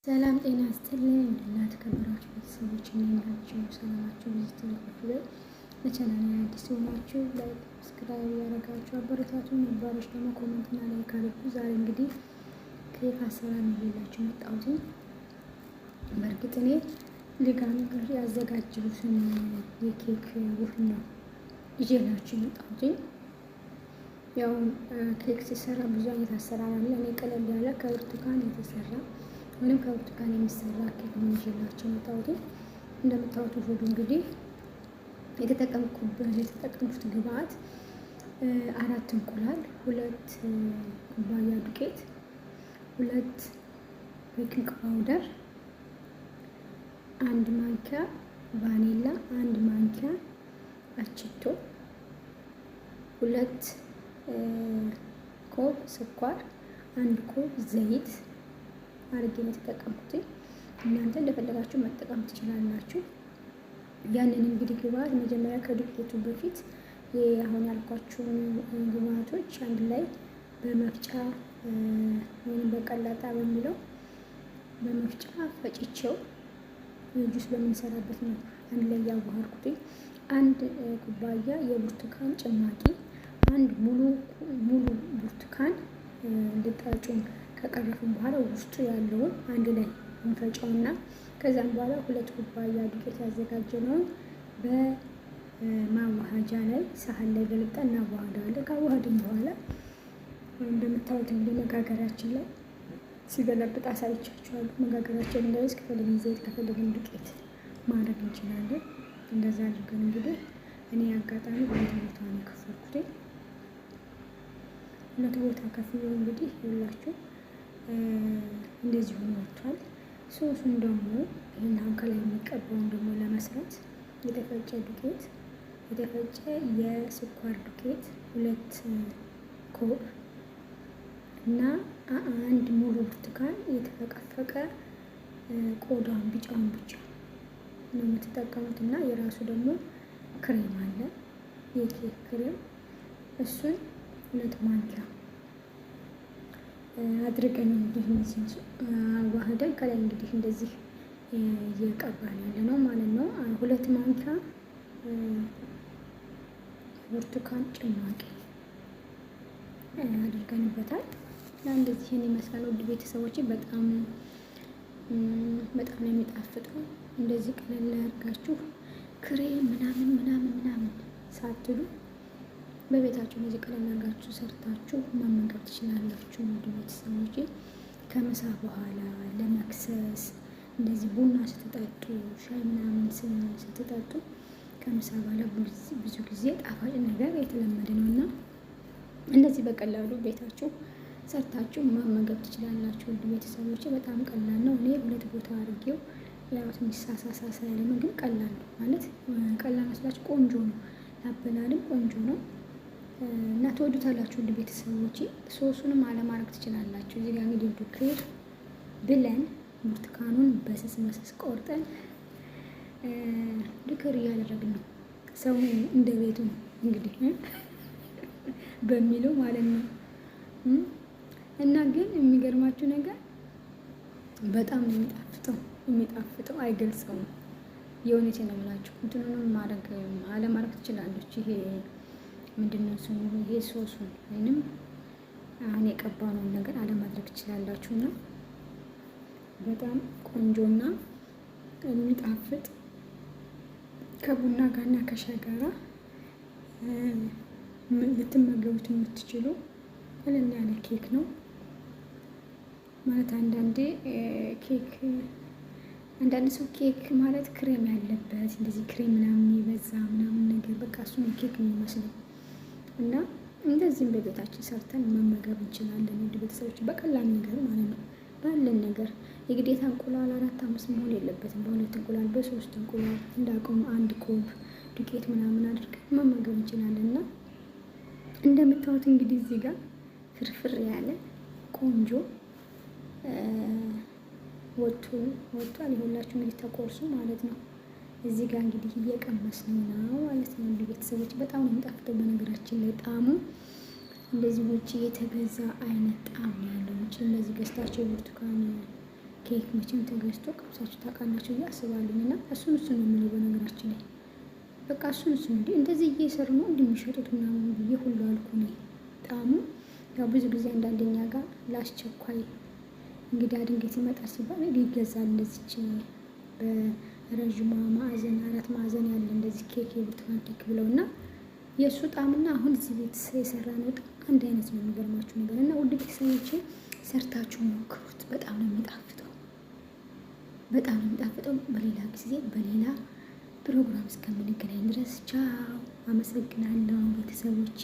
ሰላም ጤና ይስጥልኝ። እንደና ተከበራችሁ ቤተሰቦች እንዴት ናችሁ? ሰላማችሁ ብዙ ተረፈ ላይ ለቻናሌ አዲስ ሆናችሁ ላይክ ሰብስክራይብ ያደረጋችሁ አበረታቱን። ነባሮች ደግሞ ኮሜንት እና ላይክ አድርጉ። ዛሬ እንግዲህ ኬክ አሰራር ነው ይዤላችሁ መጣሁት። በእርግጥ እኔ ልጋግር ያዘጋጀሁትን የኬክ ውህድ ነው ይዤላችሁ መጣሁት። ያው ኬክ ሲሰራ ብዙ አይነት አሰራር አለ። እኔ ቀለል ያለ ከብርቱካን የተሰራ ወይም ከብርቱካን የሚሰራ ኬክ ነው ይዤላችሁ መጣሁት። እንደምታዩት ውህዱ እንግዲህ የተጠቀምኩት ግብአት 4 እንቁላል፣ 2 ኩባያ ዱቄት፣ 2 ቤኪንግ ፓውደር፣ 1 ማንኪያ ቫኒላ፣ 1 ማንኪያ አችቶ፣ 2 ኮብ ስኳር፣ 1 ኮብ ዘይት አድርጌ ነው የተጠቀምኩት። እናንተ እንደፈለጋችሁ መጠቀም ትችላላችሁ። ያንን እንግዲህ ግብአት መጀመሪያ ከዱቄቱ በፊት አሁን ያልኳችሁን ግብአቶች አንድ ላይ በመፍጫ ወይም በቀላጣ በሚለው በመፍጫ ፈጭቼው ጁስ በምንሰራበት ነው አንድ ላይ ያዋሃድኩት። 1 ኩባያ የብርቱካን ጭማቂ፣ 1 ሙሉ ብርቱካን ልጣጩን ከቀረፍን በኋላ ውስጡ ያለውን አንድ ላይ እንፈጨውና ከዛም በኋላ 2 ኩባያ ዱቄት ያዘጋጀነውን በማዋሃጃ ላይ ሳህን ላይ ገልብጠን እናዋሃዳለን። ካዋሃድን በኋላ እንደምታዩት እንግዲህ መጋገሪያችን ላይ ሲገለብጥ አሳይቻችኋለሁ። መጋገሪያችን እንዳይዝ ከፈለግን ዘይት ከፈለግን ዱቄት ማድረግ እንችላለን። እንደዛ አድርገን እንግዲህ እኔ አጋጣሚ 2 ቦታ ነው የከፈልኩት። 2 ቦታ ከፍዬው እንግዲህ ይኸውላችሁ እንደዚህ ሆኖ ወጥቷል። ሶሱን ደግሞ ይሄን ከላይ የሚቀባውን ደግሞ ለመስራት የተፈጨ ዱቄት የተፈጨ የስኳር ዱቄት 2 ኮብ እና 1 ሙሉ ብርቱካን የተፈቀፈቀ ቆዳውን ቢጫውን ብቻ ነው የምትጠቀሙት እና የራሱ ደግሞ ክሬም አለ፣ የኬክ ክሬም። እሱን 2 ማንኪያ አድርገን እንግዲህ አዋህደን ከላይ እንግዲህ እንደዚህ እየቀባን ያለ ነው ማለት ነው። 2 ማንኪያ ብርቱካን ጭማቂ አድርገንበታል እና እንደዚህ ይመስላል። ውድ ቤተሰቦች በጣም ነው የሚጣፍጠው። እንደዚህ ቀለል አድርጋችሁ ክሬም ምናምን ሳትሉ በቤታችሁ እንደዚህ ቀለል አድርጋችሁ ሰርታችሁ መመገብ ትችላላችሁ። ውድ ቤተሰቦች ከምሳ በኋላ ለመክሰስ እንደዚህ ቡና ስትጠጡ ሻይ ምናምን ስትጠጡ ከምሳ በኋላ ብዙ ጊዜ ጣፋጭ ነገር የተለመደ ነው እና እንደዚህ በቀላሉ ቤታችሁ ሰርታችሁ መመገብ ትችላላችሁ። ውድ ቤተሰቦች በጣም ቀላል ነው። እኔ 2 ቦታ አድርጌው ያው ትንሽ ሳሳ ያለ ነው፣ ግን ቀላል ነው ማለት ቀላል መስላችሁ ቆንጆ ነው። ላበላልም ቆንጆ ነው እና ትወዱታላችሁ። ውድ ቤተሰቦች ሶሱንም አለማድረግ ትችላላችሁ። እዚህ ጋር እንግዲህ ዱቄት ብለን ብርቱካኑን በስስ ቆርጠን ድክር እያደረግን ነው። ሰው እንደ ቤቱ እንግዲህ በሚለው ማለት ነው። እና ግን የሚገርማችሁ ነገር በጣም ነው የሚጣፍጠው አይገልጸውም። የእውነቴ ነው የምላችሁ። እንትኑንም አለማድረግ ትችላለች። ይሄ ምንድነው ስሙ? ይሄ ሶሱን ወይንም አሁን የቀባነውን ነገር አለማድረግ ትችላላችሁና በጣም ቆንጆና የሚጣፍጥ ከቡና ጋርና ከሻይ ጋራ ልትመገቡት የምትችሉ ቀለል ያለ ኬክ ነው ማለት። አንዳንድ ሰው ኬክ ማለት ክሬም ያለበት እንደዚህ ክሬም ምናምን የበዛ ምናምን ነገር በቃ እሱን ኬክ የሚመስለው እና እንደዚህም በቤታችን ሰርተን መመገብ እንችላለን። ውድ ቤተሰቦች በቀላል ነገር ማለት ነው፣ ባለን ነገር የግዴታ እንቁላል 4-5 መሆን የለበትም። በ2 እንቁላል በ3 እንቁላል እንዳቅሙ 1 ኮብ ዱቄት ምናምን አድርገን መመገብ እንችላለን። እና እንደምታዩት እንግዲህ እዚህ ጋር ፍርፍር ያለ ቆንጆ ወጥቷል። ይኸውላችሁ እንግዲህ ተቆርሶ ማለት ነው። እዚህ ጋር እንግዲህ እየቀመስን ነው ማለት ነው። ውድ ቤተሰቦች በጣም ነው የሚጣፍጠው። በነገራችን ላይ ጣዕሙ እንደዚህ ውጪ የተገዛ አይነት ጣዕም ነው ያለው። ውጪ እንደዚህ ገዝታችሁ ብርቱካን ኬክ መቼም ተገዝቶ ቀምሳችሁ ታውቃላችሁ ብዬ አስባለሁ። እና እሱን ነው የምለው በነገራችን ላይ በቃ እሱን እንዲ እንደዚህ እየሰሩ ነው እንደሚሸጡት ምናምን ብዬ ሁሉ አልኩ እኔ። ጣዕሙ ያው ብዙ ጊዜ አንዳንደኛ ጋር ለአስቸኳይ እንግዲህ ድንገት ይመጣል ሲባል ይገዛል እንደዚች በረዥሟ ማዕዘን 4 ማዕዘን ያለ እንደዚህ ኬክ የብርቱካን ኬክ ብለውና የእሱ ጣዕምና አሁን እዚህ ቤት የሰራ ነው አንድ አይነት ነው። የሚገርማችሁ ነገር እና ውድ ቤተሰቦቼ ሰርታችሁ ሞክሩት። በጣም ነው የሚጣፍጠው፣ በጣም ነው የሚጣፍጠው። በሌላ ጊዜ በሌላ ፕሮግራም እስከምንገናኝ ድረስ ቻው። አመሰግናለሁ ቤተሰቦቼ።